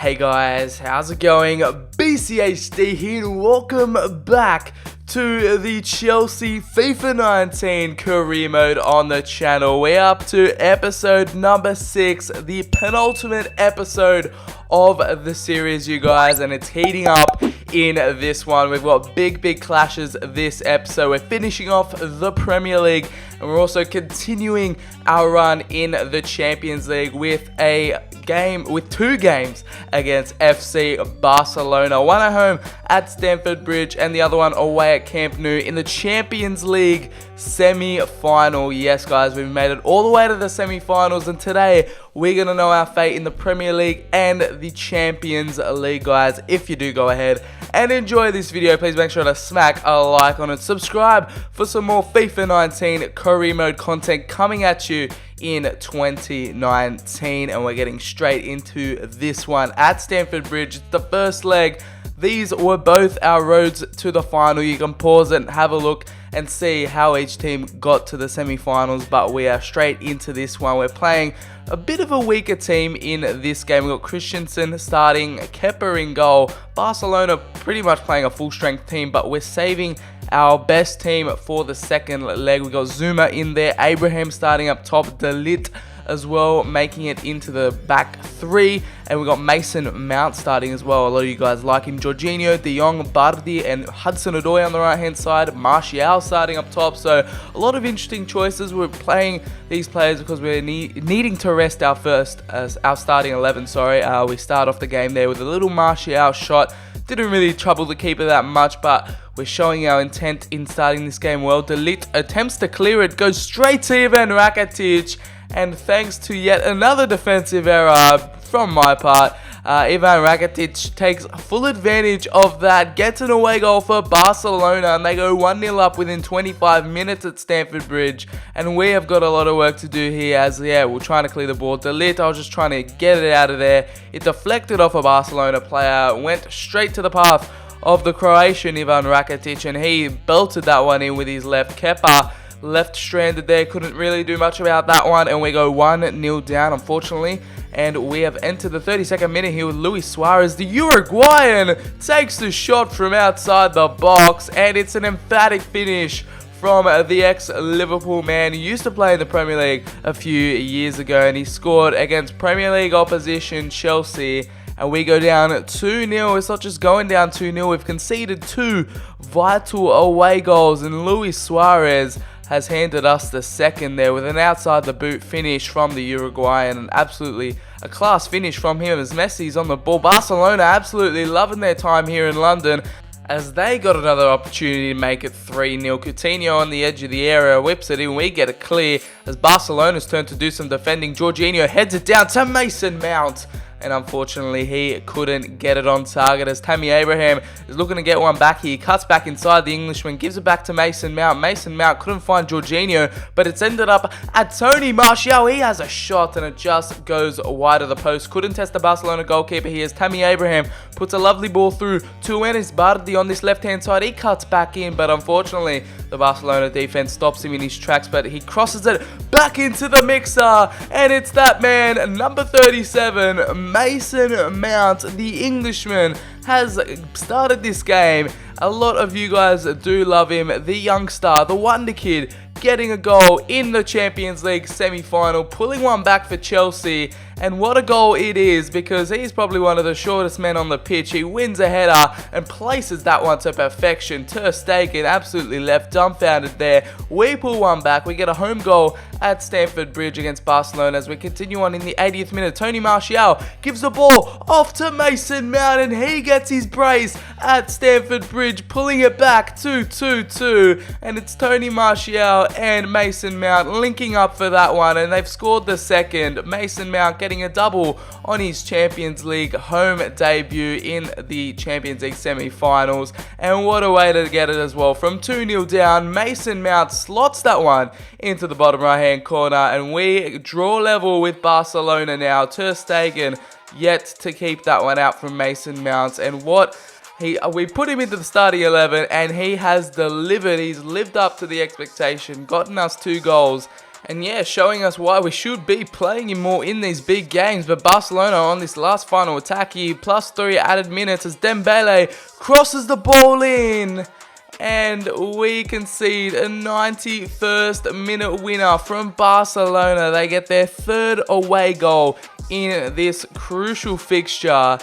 Hey guys, how's it going? BCHD here and welcome back to the Chelsea FIFA 19 career mode on the channel. We're up to episode number 6, the penultimate episode of the series, you guys, and it's heating up in this one. We've got big clashes this episode. We're finishing off the Premier League and we're also continuing our run in the Champions League with two games against FC Barcelona. One at home at Stamford Bridge and the other one away at Camp Nou in the Champions League semi-final. Yes, guys, we've made it all the way to the semi-finals, and today we're going to know our fate in the Premier League and the Champions League, guys. If you do go ahead and enjoy this video, please make sure to smack a like on it. Subscribe for some more FIFA 19 career mode content coming at you in 2019, and we're getting straight into this one at Stamford Bridge. It's the first leg. These were both our roads to the final. You can pause it and have a look and see how each team got to the semi-finals, but we are straight into this one. We're playing a bit of a weaker team in this game. We've got Christensen starting, Kepa in goal. Barcelona pretty much playing a full-strength team, but we're saving our best team for the second leg. We got Zuma in there, Abraham starting up top, De Ligt as well, making it into the back three, and we got Mason Mount starting as well. A lot of you guys like him. Jorginho, De Jong, Bardi, and Hudson-Odoi on the right hand side. Martial starting up top. So a lot of interesting choices. We're playing these players because we're needing to rest our starting 11. We start off the game there with a little Martial shot. Didn't really trouble the keeper that much, but we're showing our intent in starting this game well. De Ligt attempts to clear it, goes straight to Ivan Rakitic, and thanks to yet another defensive error from my part, Ivan Rakitic takes full advantage of that, gets an away goal for Barcelona, and they go 1-0 up within 25 minutes at Stamford Bridge. And we have got a lot of work to do here, as we're trying to clear the ball. De Ligt, I was just trying to get it out of there. It deflected off a Barcelona player, went straight to the path of the Croatian Ivan Rakitic, and he belted that one in with his left. Kepa left stranded there, couldn't really do much about that one, and we go 1-0 down, unfortunately. And we have entered the 32nd minute here with Luis Suarez. The Uruguayan takes the shot from outside the box, and it's an emphatic finish from the ex-Liverpool man. He used to play in the Premier League a few years ago, and he scored against Premier League opposition Chelsea. And we go down 2-0. It's not just going down 2-0. We've conceded 2 vital away goals, and Luis Suarez has handed us the second there with an outside the boot finish from the Uruguayan, and absolutely a class finish from him as Messi's on the ball. Barcelona absolutely loving their time here in London as they got another opportunity to make it 3-0. Coutinho on the edge of the area whips it in. We get it clear as Barcelona's turn to do some defending. Jorginho heads it down to Mason Mount, and unfortunately he couldn't get it on target as Tammy Abraham is looking to get one back here. He cuts back inside the Englishman, gives it back to Mason Mount. Mason Mount couldn't find Jorginho, but it's ended up at Tony Martial. He has a shot and it just goes wide of the post. Couldn't test the Barcelona goalkeeper here as Tammy Abraham puts a lovely ball through to Enes Bardi on this left-hand side. He cuts back in, but unfortunately the Barcelona defense stops him in his tracks, but he crosses it back into the mixer, and it's that man, number 37, Mason Mount, the Englishman, has started this game. A lot of you guys do love him, the young star, the wonder kid, getting a goal in the Champions League semi-final, pulling one back for Chelsea. And what a goal it is, because he's probably one of the shortest men on the pitch. He wins a header and places that one to perfection. Ter Stegen absolutely left dumbfounded there. We pull one back. We get a home goal at Stamford Bridge against Barcelona as we continue on in the 80th minute. Tony Martial gives the ball off to Mason Mount, and he gets his brace at Stamford Bridge, pulling it back to 2-2. And it's Tony Martial and Mason Mount linking up for that one, and they've scored the second. Mason Mount getting a double on his Champions League home debut in the Champions League semi-finals, and what a way to get it as well. From 2-0 down, Mason Mount slots that one into the bottom right hand corner, and we draw level with Barcelona now. Ter Stegen yet to keep that one out from Mason Mount, and we put him into the starting 11 and he has delivered. He's lived up to the expectation, gotten us 2 goals, And yeah, showing us why we should be playing him more in these big games. But Barcelona on this last final attack here, +3 added minutes as Dembele crosses the ball in. And we concede a 91st minute winner from Barcelona. They get their 3rd away goal in this crucial fixture.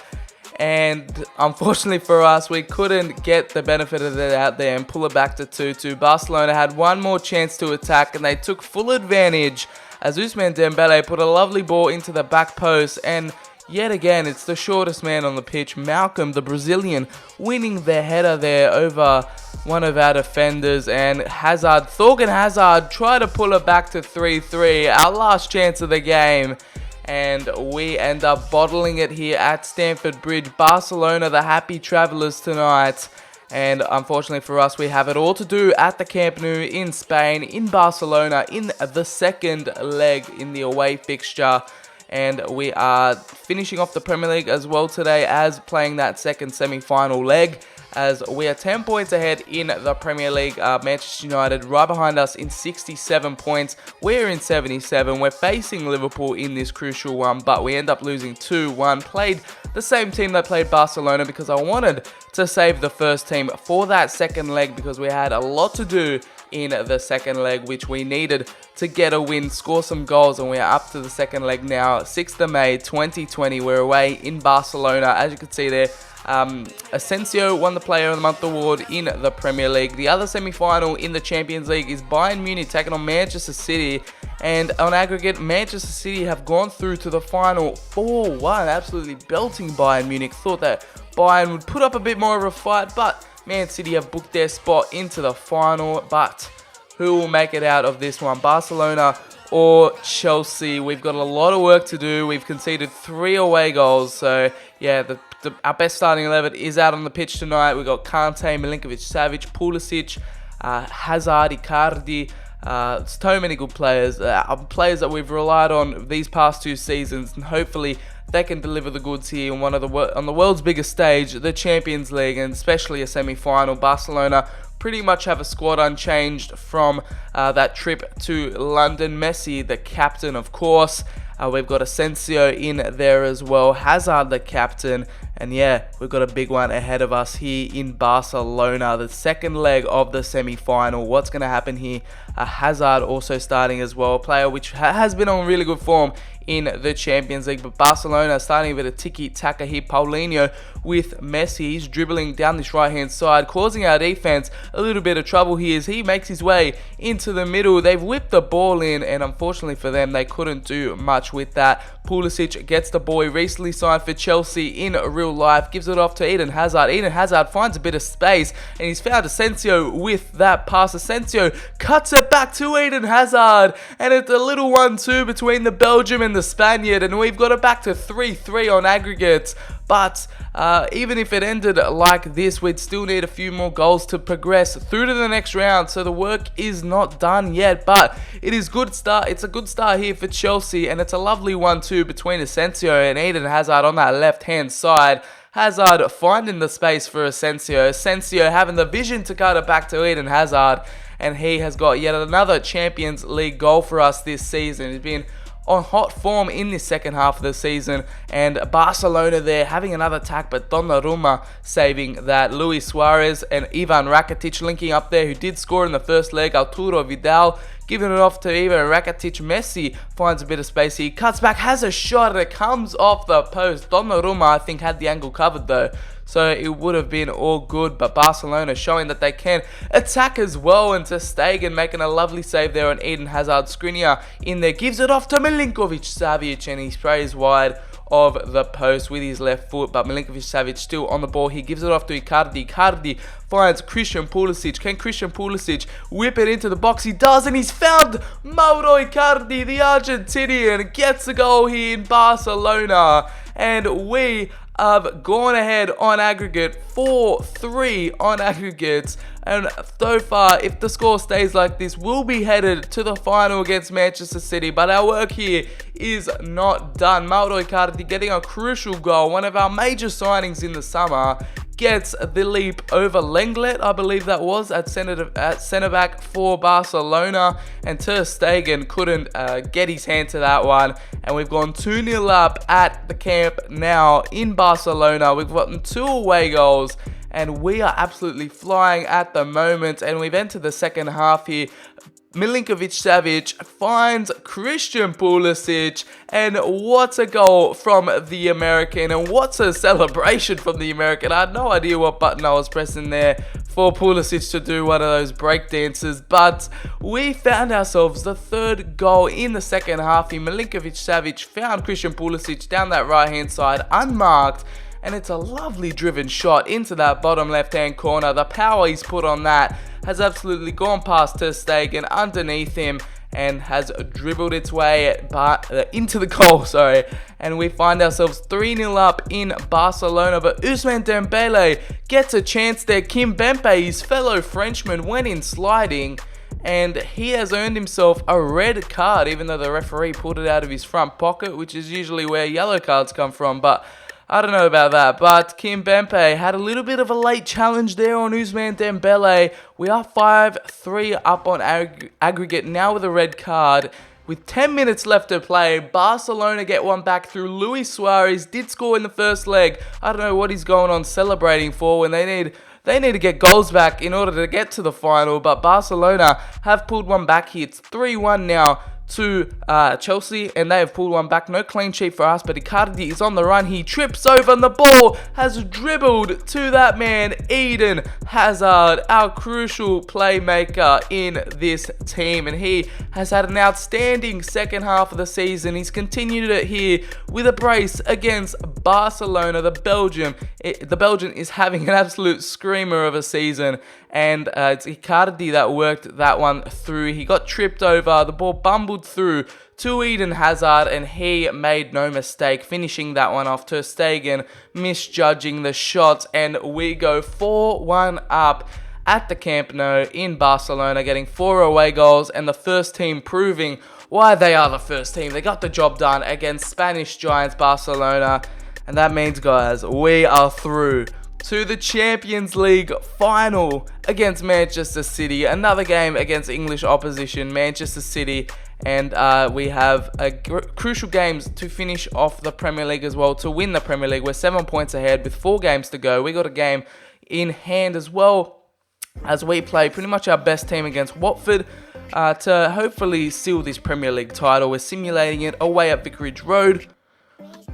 And unfortunately for us, we couldn't get the benefit of it out there and pull it back to 2-2. Barcelona had one more chance to attack and they took full advantage as Ousmane Dembele put a lovely ball into the back post. And yet again, it's the shortest man on the pitch, Malcolm, the Brazilian, winning the header there over one of our defenders. And Hazard, Thorgan Hazard, tried to pull it back to 3-3, our last chance of the game. And we end up bottling it here at Stamford Bridge. Barcelona, the happy travellers tonight. And unfortunately for us, we have it all to do at the Camp Nou in Spain, in Barcelona, in the 2nd leg in the away fixture. And we are finishing off the Premier League as well today as playing that 2nd semi-final leg, as we are 10 points ahead in the Premier League. Manchester United right behind us in 67 points. We're in 77. We're facing Liverpool in this crucial one, but we end up losing 2-1. Played the same team that played Barcelona because I wanted to save the first team for that 2nd leg because we had a lot to do in the 2nd leg, which we needed to get a win, score some goals, and we are up to the 2nd leg now. 6th of May 2020, we're away in Barcelona. As you can see there, Asensio won the Player of the Month award in the Premier League. The other semi-final in the Champions League is Bayern Munich taking on Manchester City, and on aggregate, Manchester City have gone through to the final 4-1, absolutely belting Bayern Munich. Thought that Bayern would put up a bit more of a fight, but Man City have booked their spot into the final. But who will make it out of this one, Barcelona or Chelsea? We've got a lot of work to do. We've conceded 3 away goals, so yeah, our best starting 11 is out on the pitch tonight. We've got Kante, Milinkovic-Savic, Pulisic, Hazard, Icardi. So many good players. Players that we've relied on these past 2 seasons, and hopefully they can deliver the goods here on on the world's biggest stage, the Champions League, and especially a semi-final. Barcelona pretty much have a squad unchanged from that trip to London. Messi, the captain, of course. We've got Asensio in there as well. Hazard, the captain. And yeah, we've got a big one ahead of us here in Barcelona. The 2nd leg of the semi-final. What's going to happen here? Hazard also starting as well. A player which has been on really good form in the Champions League. But Barcelona starting a bit of tiki-taka here. Paulinho with Messi. He's dribbling down this right-hand side, causing our defense a little bit of trouble here as he makes his way into the middle. They've whipped the ball in, and unfortunately for them, they couldn't do much with that. Pulisic gets the ball. He recently signed for Chelsea in real life. Gives it off to Eden Hazard. Eden Hazard finds a bit of space, and he's found Asensio with that pass. Asensio cuts it back to Eden Hazard, and it's a little 1-2 between the Belgium and the Spaniard, and we've got it back to 3-3 on aggregates. But even if it ended like this, we'd still need a few more goals to progress through to the next round. So the work is not done yet, but it is good start. It's a good start here for Chelsea, and it's a lovely 1-2 between Asensio and Eden Hazard on that left-hand side. Hazard finding the space for Asensio. Asensio having the vision to cut it back to Eden Hazard, and he has got yet another Champions League goal for us this season. He's been on hot form in this 2nd half of the season, and Barcelona there having another attack, but Donnarumma saving that. Luis Suarez and Ivan Rakitic linking up there, who did score in the 1st leg. Arturo Vidal giving it off to Ivan Rakitic. Messi finds a bit of space here, cuts back, has a shot, it comes off the post. Donnarumma, I think, had the angle covered though, so it would have been all good. But Barcelona showing that they can attack as well, and ter Stegen making a lovely save there on Eden Hazard. Skriniar in there, gives it off to Milinkovic-Savic, and he sprays wide of the post with his left foot, but Milinkovic-Savic still on the ball. He gives it off to Icardi. Icardi finds Christian Pulisic. Can Christian Pulisic whip it into the box? He does, and he's found Mauro Icardi, the Argentinian, gets a goal here in Barcelona, and we have gone ahead on aggregate 4-3 on aggregates. And so far, if the score stays like this, we'll be headed to the final against Manchester City. But our work here is not done. Mauro Icardi getting a crucial goal, one of our major signings in the summer, gets the leap over Lenglet, I believe that was, at centre back for Barcelona, and Ter Stegen couldn't get his hand to that one, and we've gone 2-0 up at the Camp Nou in Barcelona. We've gotten 2 away goals, and we are absolutely flying at the moment, and we've entered the second half here. Milinkovic-Savic finds Christian Pulisic, and what a goal from the American, and what a celebration from the American. I had no idea what button I was pressing there for Pulisic to do one of those break dances, but we found ourselves the 3rd goal in the second half. Milinkovic-Savic found Christian Pulisic down that right hand side unmarked, and it's a lovely driven shot into that bottom left hand corner. The power he's put on that has absolutely gone past Ter Stegen underneath him and has dribbled its way into the goal, and we find ourselves 3-0 up in Barcelona. But Ousmane Dembele gets a chance there. Kimpembe, his fellow Frenchman, went in sliding, and he has earned himself a red card, even though the referee pulled it out of his front pocket, which is usually where yellow cards come from. But I don't know about that, but Kimpembe had a little bit of a late challenge there on Ousmane Dembele. We are 5-3 up on aggregate now with a red card. With 10 minutes left to play, Barcelona get one back through Luis Suarez. Did score in the first leg. I don't know what he's going on celebrating for when they need to get goals back in order to get to the final, but Barcelona have pulled one back here. It's 3-1 now to Chelsea, and they have pulled one back. No clean sheet for us, but Icardi is on the run. He trips over, and the ball has dribbled to that man, Eden Hazard, our crucial playmaker in this team, and he has had an outstanding second half of the season. He's continued it here with a brace against Barcelona. The Belgian is having an absolute screamer of a season, and it's Icardi that worked that one through. He got tripped over, the ball bumbled through to Eden Hazard, and he made no mistake finishing that one off. Ter Stegen misjudging the shots, and we go 4-1 up at the Camp Nou in Barcelona, getting 4 away goals, and the first team proving why they are the first team. They got the job done against Spanish giants Barcelona, and that means, guys, we are through to the Champions League final against Manchester City. Another game against English opposition, Manchester City, and we have crucial games to finish off the Premier League as well, to win the Premier League. We're 7 points ahead with 4 games to go. We got a game in hand as well, as we play pretty much our best team against Watford to hopefully seal this Premier League title. We're simulating it away at Vicarage Road.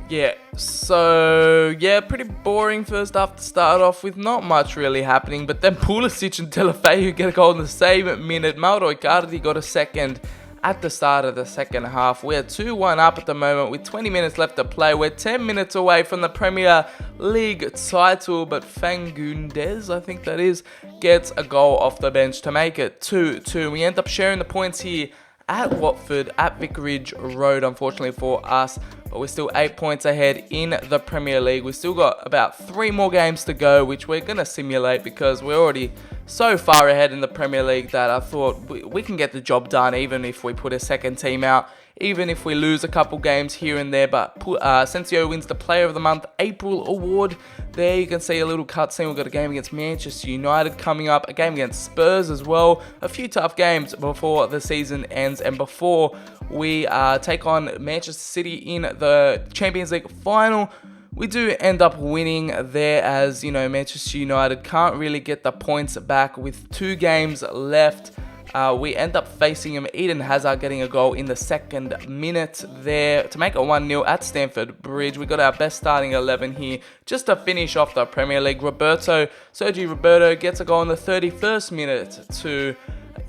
Yeah, so yeah, pretty boring first half to start off with, not much really happening, but then Pulisic and Deulofeu get a goal in the same minute. Mauro Icardi got a second at the start of the second half. We're 2-1 up at the moment with 20 minutes left to play. We're 10 minutes away from the Premier League title, but Fangundes, I think that is, gets a goal off the bench to make it 2-2. We end up sharing the points here at Watford, at Vicarage Road, unfortunately for us, but we're still 8 points ahead in the Premier League. We've still got about 3 more games to go, which we're going to simulate because we're already so far ahead in the Premier League that I thought we can get the job done even if we put a second team out, even if we lose a couple games here and there. But Sensio wins the Player of the Month April award. There you can see a little cutscene. We've got a game against Manchester United coming up, a game against Spurs as well. A few tough games before the season ends and before we take on Manchester City in the Champions League final. We do end up winning there, as you know, Manchester United can't really get the points back with 2 games left. We end up facing him, Eden Hazard getting a goal in the second minute there to make it 1-0 at Stamford Bridge. We got our best starting 11 here just to finish off the Premier League. Sergio Roberto gets a goal in the 31st minute to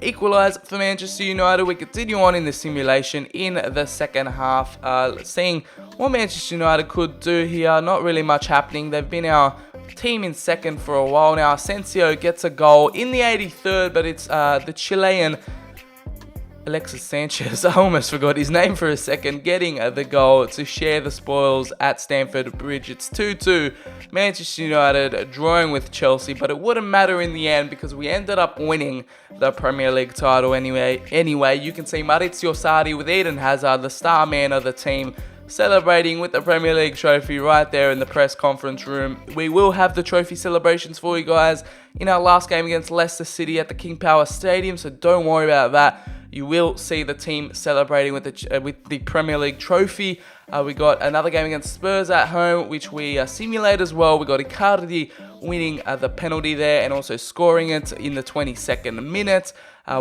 equalise for Manchester United. We continue on in the simulation in the second half, seeing what Manchester United could do here. Not really much happening. They've been our team in second for a while now. Asensio gets a goal in the 83rd, but it's the Chilean Alexis Sanchez, I almost forgot his name for a second, getting the goal to share the spoils at Stamford Bridge. It's 2-2. Manchester United drawing with Chelsea, but it wouldn't matter in the end because we ended up winning the Premier League title anyway. You can see Maurizio Sarri with Eden Hazard, the star man of the team, celebrating with the Premier League trophy right there in the press conference room. We will have the trophy celebrations for you guys in our last game against Leicester City at the King Power Stadium, so don't worry about that. You will see the team celebrating with the Premier League trophy. We got another game against Spurs at home, which we simulate as well. We got Icardi winning the penalty there and also scoring it in the 22nd minute.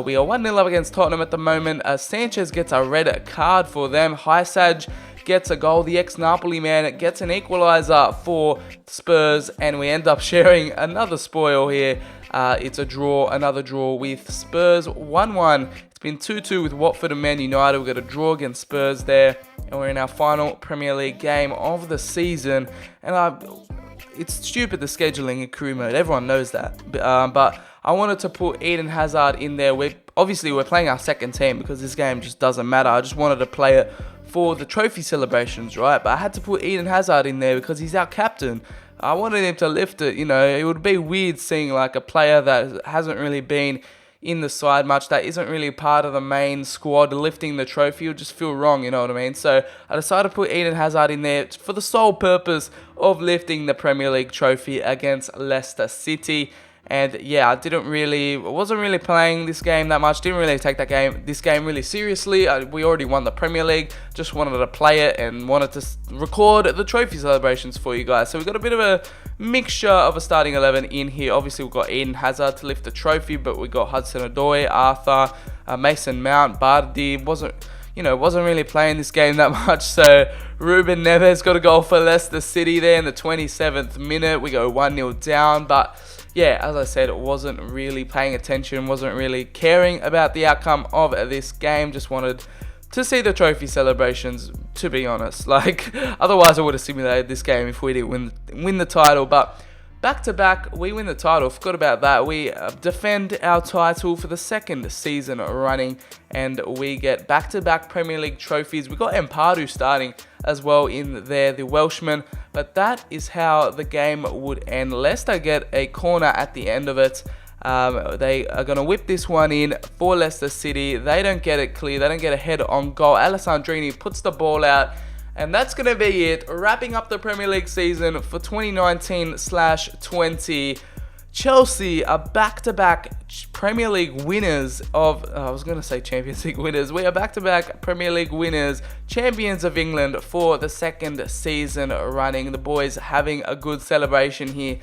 We are 1-0 up against Tottenham at the moment. Sanchez gets a red card for them. Hysaj gets a goal. The ex-Napoli man gets an equaliser for Spurs, and we end up sharing another spoil here. It's a draw, another draw with Spurs 1-1. It's been 2-2 with Watford and Man United. We've got a draw against Spurs there, and we're in our final Premier League game of the season. And it's stupid, the scheduling in career mode. Everyone knows that. But I wanted to put Eden Hazard in there. Obviously, we're playing our second team because this game just doesn't matter. I just wanted to play it for the trophy celebrations, right? But I had to put Eden Hazard in there because he's our captain. I wanted him to lift it. You know, it would be weird seeing like a player that hasn't really been in the side much, that isn't really part of the main squad, lifting the trophy. It would just feel wrong, you know what I mean? So I decided to put Eden Hazard in there for the sole purpose of lifting the Premier League trophy against Leicester City. And yeah, I wasn't really playing this game that much. Didn't really take this game really seriously. We already won the Premier League. Just wanted to play it and wanted to record the trophy celebrations for you guys. So we've got a bit of a mixture of a starting 11 in here. Obviously, we've got Eden Hazard to lift the trophy, but we got Hudson-Odoi, Arthur, Mason Mount, Bardi. Wasn't really playing this game that much. So Ruben Neves got a goal for Leicester City there in the 27th minute. We go 1-0 down, but yeah, as I said, wasn't really paying attention, wasn't really caring about the outcome of this game. Just wanted to see the trophy celebrations, to be honest. Like, otherwise I would have simulated this game if we didn't win the title. But back to back, we win the title. Forgot about that. We defend our title for the second season running, and we get back-to-back Premier League trophies. We got Empadu starting as well in there, the Welshman. But that is how the game would end. Leicester get a corner at the end of it. They are going to whip this one in for Leicester City. They don't get it clear. They don't get a header on goal. Alessandrini puts the ball out. And that's going to be it. Wrapping up the Premier League season for 2019/20. Chelsea are back-to-back Premier League winners of... I was going to say Champions League winners. We are back-to-back Premier League winners, champions of England for the second season running. The boys having a good celebration here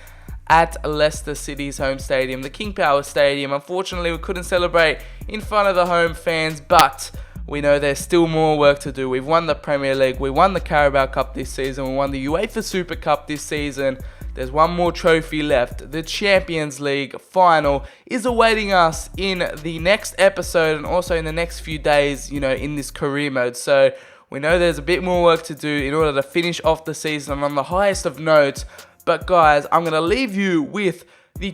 at Leicester City's home stadium, the King Power Stadium. Unfortunately, we couldn't celebrate in front of the home fans, but we know there's still more work to do. We've won the Premier League, we won the Carabao Cup this season, we won the UEFA Super Cup this season. There's one more trophy left. The Champions League final is awaiting us in the next episode and also in the next few days, you know, in this career mode. So we know there's a bit more work to do in order to finish off the season on the highest of notes. But guys, I'm going to leave you with the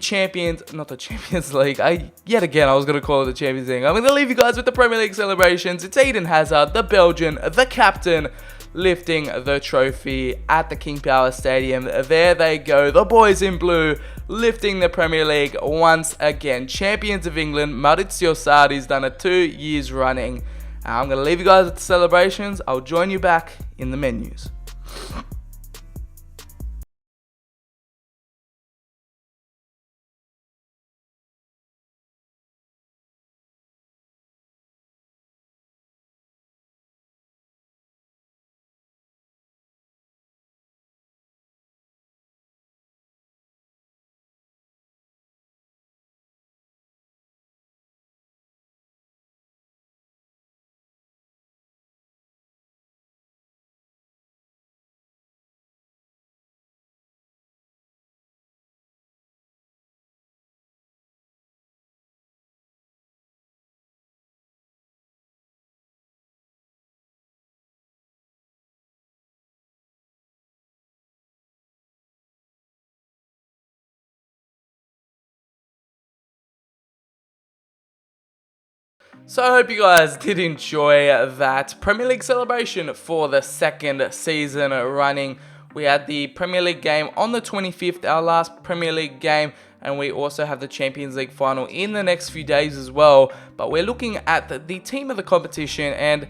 not the Champions League. Yet again, I was going to call it the Champions League. I'm going to leave you guys with the Premier League celebrations. It's Eden Hazard, the Belgian, the captain, lifting the trophy at the King Power Stadium. There they go, the boys in blue, lifting the Premier League once again. Champions of England, Maurizio Sarri's done it 2 years running. I'm going to leave you guys with the celebrations. I'll join you back in the menus. So I hope you guys did enjoy that Premier League celebration for the second season running. We had the Premier League game on the 25th, our last Premier League game, and we also have the Champions League final in the next few days as well. But we're looking at the team of the competition, and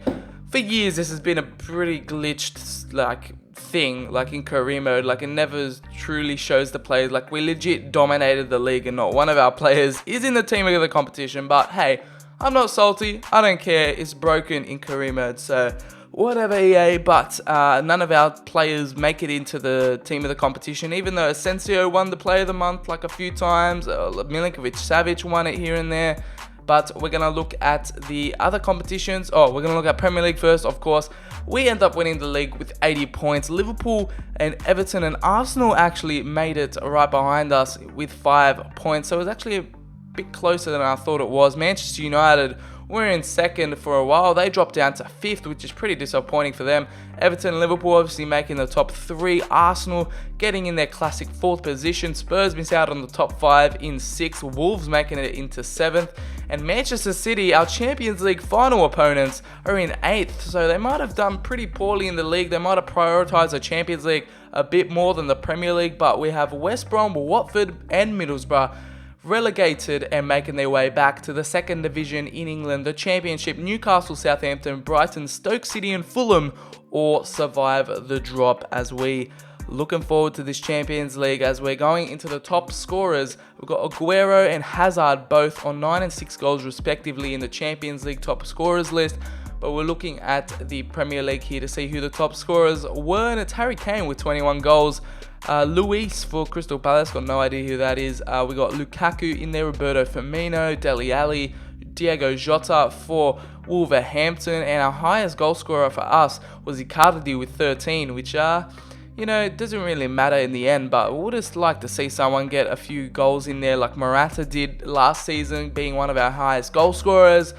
for years this has been a pretty glitched like thing, like in career mode. Like it never truly shows the players. Like we legit dominated the league and not one of our players is in the team of the competition. But hey, I'm not salty, I don't care, it's broken in career mode, so whatever EA. But none of our players make it into the team of the competition, even though Asensio won the player of the month like a few times, Milinkovic-Savic won it here and there. But we're going to look at the other competitions. We're going to look at Premier League first, of course. We end up winning the league with 80 points. Liverpool and Everton and Arsenal actually made it right behind us with 5 points. So it was actually a bit closer than I thought it was. Manchester United were in second for a while. They dropped down to 5th, which is pretty disappointing for them. Everton and Liverpool obviously making the top 3. Arsenal getting in their classic 4th position. Spurs miss out on the top 5 in 6th. Wolves making it into 7th. And Manchester City, our Champions League final opponents, are in 8th. So they might have done pretty poorly in the league. They might have prioritised the Champions League a bit more than the Premier League. But we have West Brom, Watford and Middlesbrough relegated and making their way back to the 2nd division in England. The Championship, Newcastle, Southampton, Brighton, Stoke City and Fulham all survive the drop. As we looking forward to this Champions League, as we're going into the top scorers. We've got Aguero and Hazard both on 9 and 6 goals respectively in the Champions League top scorers list. But we're looking at the Premier League here to see who the top scorers were, and it's Harry Kane with 21 goals. Luis for Crystal Palace, got no idea who that is. We got Lukaku in there, Roberto Firmino, Dele Alli, Diego Jota for Wolverhampton, and our highest goal scorer for us was Icardi with 13, which it doesn't really matter in the end, but we'll just like to see someone get a few goals in there like Morata did last season, being one of our highest goal scorers.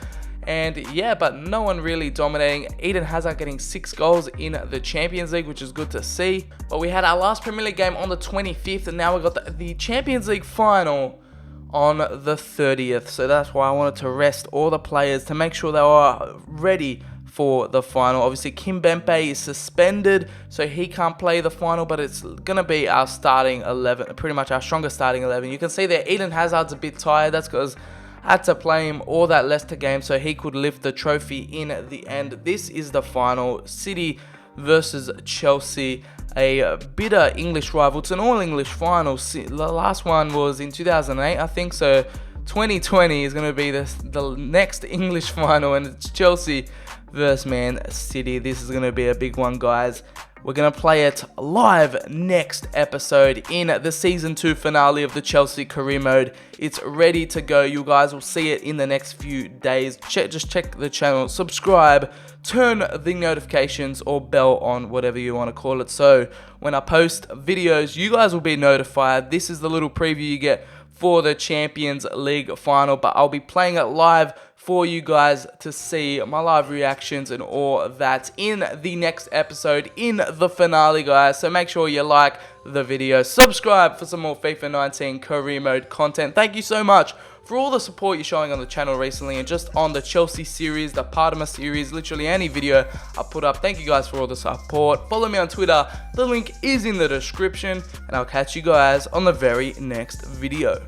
And yeah, but no one really dominating. Eden Hazard getting 6 goals in the Champions League, which is good to see. But we had our last Premier League game on the 25th, and now we've got the Champions League final on the 30th. So that's why I wanted to rest all the players to make sure they were ready for the final. Obviously, Kimpembe is suspended, so he can't play the final, but it's going to be our starting 11, pretty much our strongest starting 11. You can see that Eden Hazard's a bit tired. That's because I had to play him all that Leicester game so he could lift the trophy in the end. This is the final, City versus Chelsea, a bitter English rival. It's an all-English final. The last one was in 2008, I think, so 2020 is going to be the next English final, and it's Chelsea versus Man City. This is going to be a big one, guys. We're going to play it live next episode in the Season 2 finale of the Chelsea Career Mode. It's ready to go. You guys will see it in the next few days. Just check the channel, subscribe, turn the notifications or bell on, whatever you want to call it. So when I post videos, you guys will be notified. This is the little preview you get for the Champions League final, but I'll be playing it live for you guys to see my live reactions and all that in the next episode, in the finale, guys. So make sure you like the video, subscribe for some more FIFA 19 career mode content. Thank you so much for all the support you're showing on the channel recently, and just on the Chelsea series, the Partima series, literally any video I put up. Thank you guys for all the support. Follow me on Twitter, the link is in the description, and I'll catch you guys on the very next video.